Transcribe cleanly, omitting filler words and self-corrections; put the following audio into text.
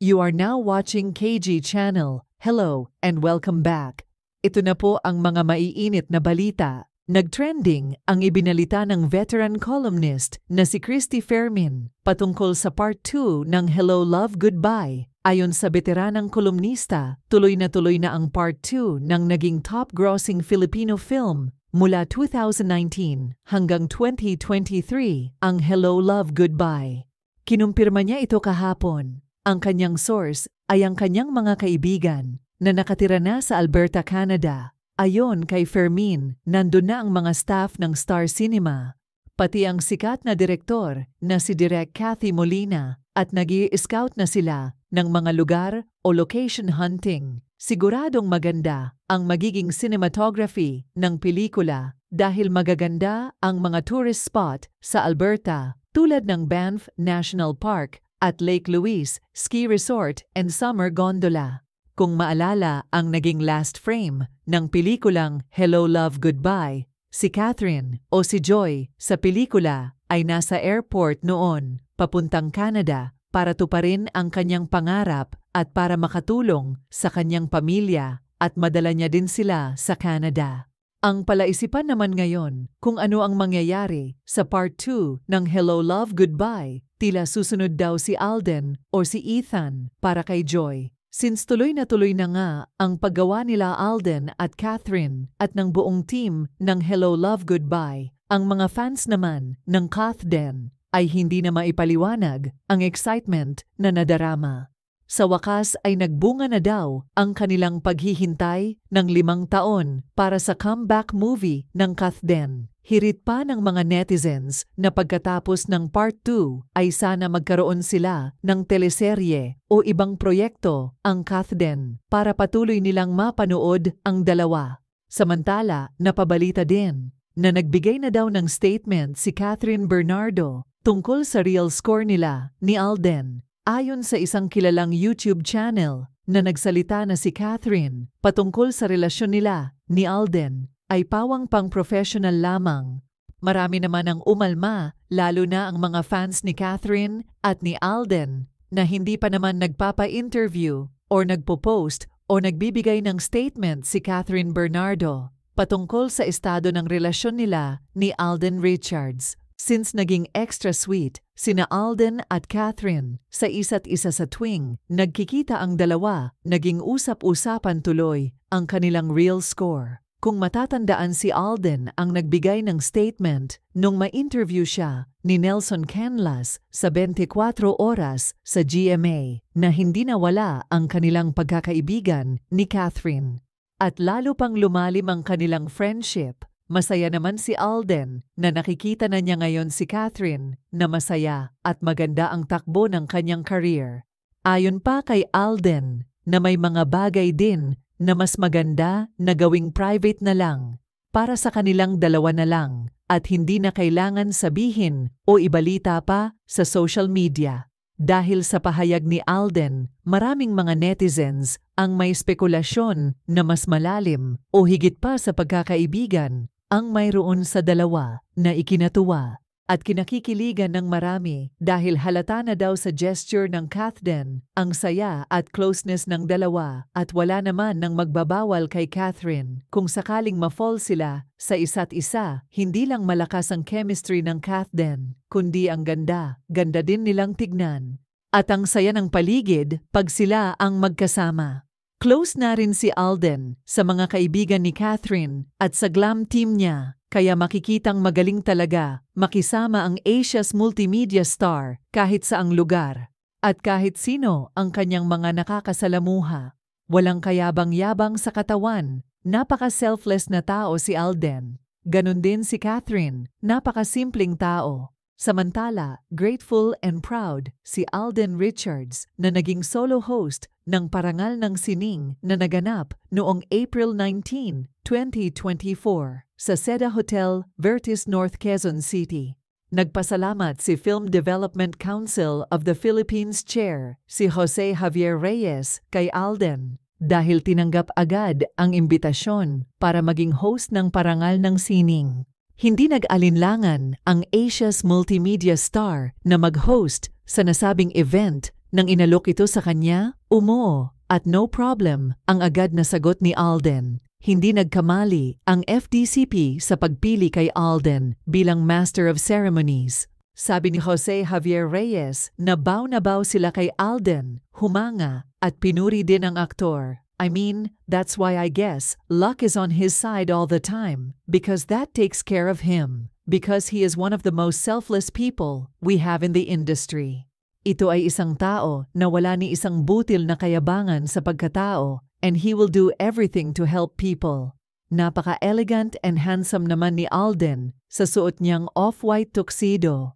You are now watching KG Channel. Hello and welcome back. Ito na po ang mga maiinit na balita. Nagtrending ang ibinalita ng veteran columnist na si Christy Fermin patungkol sa Part 2 ng Hello Love Goodbye. Ayon sa veteranang kolumnista, tuloy na ang Part 2 ng naging top-grossing Filipino film mula 2019 hanggang 2023 ang Hello Love Goodbye. Kinumpirma niya ito kahapon. Ang kanyang source ay ang kanyang mga kaibigan na nakatira na sa Alberta, Canada. Ayon kay Fermin, nandun na ang mga staff ng Star Cinema, pati ang sikat na direktor na si Direk Cathy Molina at nag-i-scout na sila ng mga lugar o location hunting. Siguradong maganda ang magiging cinematography ng pelikula dahil magaganda ang mga tourist spot sa Alberta tulad ng Banff National Park at Lake Louise Ski Resort and Summer Gondola. Kung maalala ang naging last frame ng pelikulang Hello Love Goodbye, si Catherine o si Joy sa pelikula ay nasa airport noon papuntang Canada para tuparin ang kanyang pangarap at para makatulong sa kanyang pamilya at madala niya din sila sa Canada. Ang palaisipan naman ngayon kung ano ang mangyayari sa Part 2 ng Hello Love Goodbye, tila susunod daw si Alden o si Ethan para kay Joy. Since tuloy na nga ang paggawa nila Alden at Catherine at ng buong team ng Hello Love Goodbye, ang mga fans naman ng Kathden ay hindi na maipaliwanag ang excitement na nadarama. Sa wakas ay nagbunga na daw ang kanilang paghihintay ng 5 taon para sa comeback movie ng Kathden. Hirit pa ng mga netizens na pagkatapos ng Part 2 ay sana magkaroon sila ng teleserye o ibang proyekto ang Kathden para patuloy nilang mapanood ang dalawa. Samantala, napabalita din na nagbigay na daw ng statement si Catherine Bernardo tungkol sa real score nila ni Alden. Ayon sa isang kilalang YouTube channel na nagsalita na si Catherine patungkol sa relasyon nila ni Alden ay pawang pang-professional lamang. Marami naman ang umalma, lalo na ang mga fans ni Catherine at ni Alden na hindi pa naman nagpapa-interview or nagpo-post o nagbibigay ng statement si Catherine Bernardo patungkol sa estado ng relasyon nila ni Alden Richards. Since naging extra sweet sina Alden at Catherine sa isa't isa sa tuwing nagkikita ang dalawa, naging usap-usapan tuloy ang kanilang real score. Kung matatandaan, si Alden ang nagbigay ng statement nung ma-interview siya ni Nelson Canlas sa 24 oras sa GMA na hindi nawala ang kanilang pagkakaibigan ni Catherine. At lalo pang lumalim ang kanilang friendship. Masaya naman si Alden na nakikita na niya ngayon si Catherine na masaya at maganda ang takbo ng kanyang career. Ayon pa kay Alden na may mga bagay din na mas maganda na gawing private na lang para sa kanilang dalawa na lang at hindi na kailangan sabihin o ibalita pa sa social media. Dahil sa pahayag ni Alden, maraming mga netizens ang may spekulasyon na mas malalim o higit pa sa pagkakaibigan ang mayroon sa dalawa na ikinatuwa at kinakikiligan ng marami dahil halata na daw sa gesture ng Kathden ang saya at closeness ng dalawa at wala naman ng magbabawal kay Catherine kung sakaling ma-fall sila sa isa't isa. Hindi lang malakas ang chemistry ng Kathden kundi ang ganda din nilang tignan at ang saya ng paligid pag sila ang magkasama. Close na rin si Alden sa mga kaibigan ni Catherine at sa glam team niya, kaya makikitang magaling talaga makisama ang Asia's multimedia star kahit saang lugar. At kahit sino ang kanyang mga nakakasalamuha. Walang kayabang-yabang sa katawan, napaka-selfless na tao si Alden. Ganon din si Catherine, napaka-simpleng tao. Samantala, grateful and proud si Alden Richards na naging solo host ng Parangal ng Sining na naganap noong April 19, 2024 sa Seda Hotel, Vertis North, Quezon City. Nagpasalamat si Film Development Council of the Philippines Chair, si Jose Javier Reyes, kay Alden dahil tinanggap agad ang imbitasyon para maging host ng Parangal ng Sining. Hindi nag-alinlangan ang Asia's multimedia star na mag-host sa nasabing event Nang inalok ito sa kanya, umoo, at no problem, ang agad na sagot ni Alden. Hindi nagkamali ang FDCP sa pagpili kay Alden bilang Master of Ceremonies. Sabi ni Jose Javier Reyes, nabaw sila kay Alden, humanga, at pinuri din ang aktor. I mean, that's why I guess luck is on his side all the time, because that takes care of him, because he is one of the most selfless people we have in the industry. Ito ay isang tao na wala ni isang butil na kayabangan sa pagkatao, and he will do everything to help people. Napaka-elegant and handsome naman ni Alden sa suot niyang off-white tuxedo.